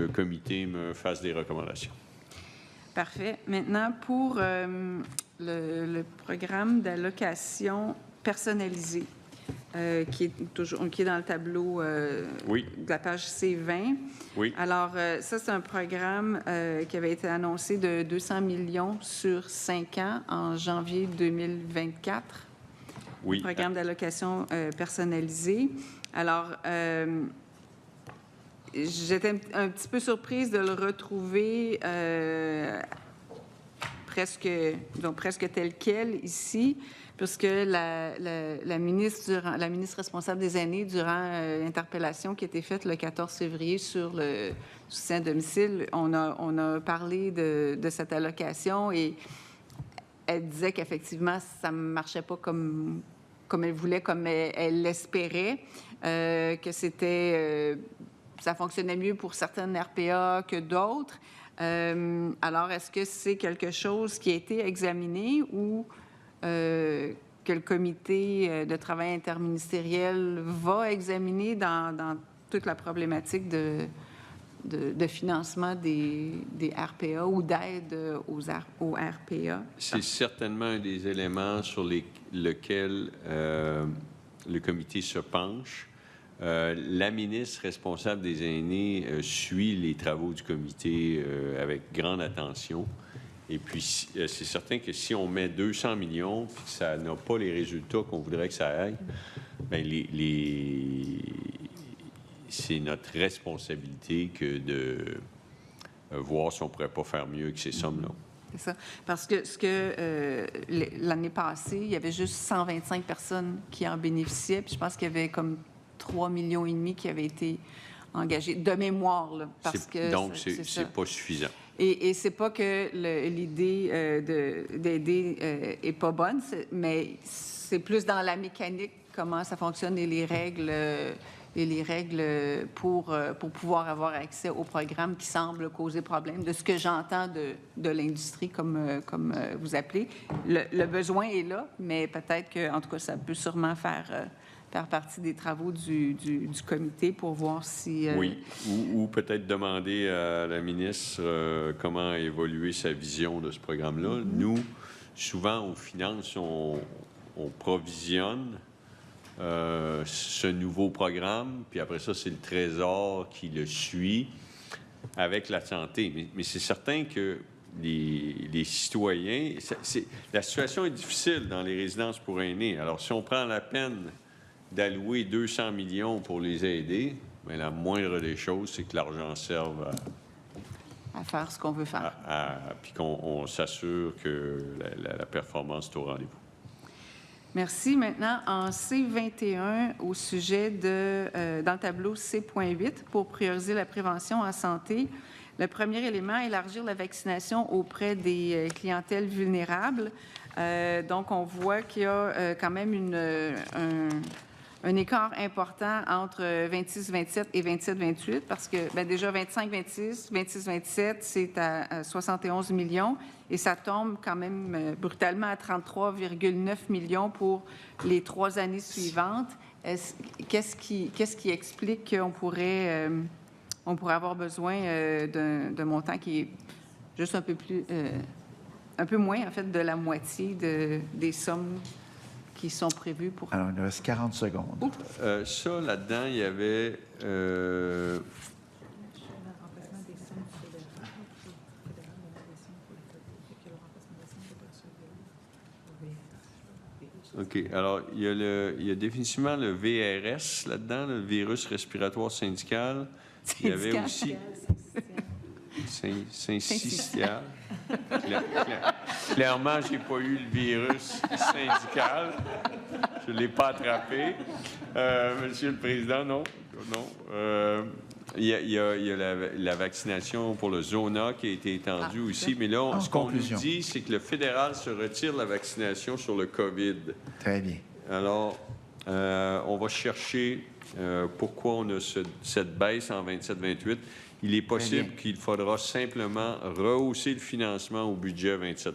le comité me fasse des recommandations. Parfait. Maintenant, pour le programme d'allocation personnalisée, qui est dans le tableau Oui. de la page C20. Oui. Alors, ça, c'est un programme qui avait été annoncé de 200 millions sur 5 ans en janvier 2024. Oui. Le programme d'allocation personnalisée. Alors, j'étais un petit peu surprise de le retrouver presque tel quel ici, puisque la ministre responsable des aînés, durant l'interpellation qui a été faite le 14 février sur le soutien à domicile, on a parlé de cette allocation et elle disait qu'effectivement, ça ne marchait pas comme elle voulait, comme elle l'espérait, que c'était... ça fonctionnait mieux pour certaines RPA que d'autres. Alors, est-ce que c'est quelque chose qui a été examiné ou que le comité de travail interministériel va examiner dans toute la problématique de financement des RPA ou d'aide aux RPA? C'est certainement un des éléments sur lesquels le comité se penche. La ministre responsable des aînés suit les travaux du comité avec grande attention. Et puis, c'est certain que si on met 200 millions puis que ça n'a pas les résultats qu'on voudrait que ça aille, bien, c'est notre responsabilité que de voir si on ne pourrait pas faire mieux que ces sommes-là. C'est ça. Parce que l'année passée, il y avait juste 125 personnes qui en bénéficiaient. Puis je pense qu'il y avait comme 3,5 millions qui avaient été engagés de mémoire. Là, donc, c'est pas suffisant. Et c'est pas que l'idée d'aider est pas bonne, mais c'est plus dans la mécanique, comment ça fonctionne et les règles pour pouvoir avoir accès au programme qui semble causer problème, de ce que j'entends de l'industrie, comme vous appelez. Le besoin est là, mais peut-être que, en tout cas, ça peut sûrement faire partie des travaux du comité pour voir si... Oui, ou peut-être demander à la ministre comment évoluer sa vision de ce programme-là. Nous, souvent, aux finances, on provisionne ce nouveau programme, puis après ça, c'est le Trésor qui le suit avec la santé. Mais c'est certain que les citoyens... la situation est difficile dans les résidences pour aînés. Alors, si on prend la peine d'allouer 200 millions pour les aider, bien, la moindre des choses, c'est que l'argent serve à faire ce qu'on veut faire. Puis qu'on s'assure que la performance est au rendez-vous. Merci. Maintenant, en C21, au sujet dans le tableau C.8, pour prioriser la prévention en santé, le premier élément, élargir la vaccination auprès des clientèles vulnérables. Donc, on voit qu'il y a quand même un écart important entre 26-27 et 27-28, parce que bien, déjà 25-26, 26-27, c'est à 71 millions, et ça tombe quand même brutalement à 33,9 millions pour les 3 années suivantes. Qu'est-ce qui explique qu'on pourrait avoir besoin d'un montant qui est juste un peu moins, en fait, de la moitié des sommes qui sont prévues pour... Alors, il nous reste 40 secondes. Ça, là-dedans, il y avait... OK. Alors, il y a définitivement le VRS là-dedans, le virus respiratoire syndical. Il y avait aussi... Syncytial. Clairement, je n'ai pas eu le virus syndical. Je ne l'ai pas attrapé. Monsieur le Président, non. Il y a la vaccination pour le Zona qui a été étendue aussi. Mais là, ce qu'on nous dit, c'est que le fédéral se retire de la vaccination sur le COVID. Très bien. Alors, on va chercher pourquoi on a cette baisse en 27-28. Il est possible qu'il faudra simplement rehausser le financement au budget 27.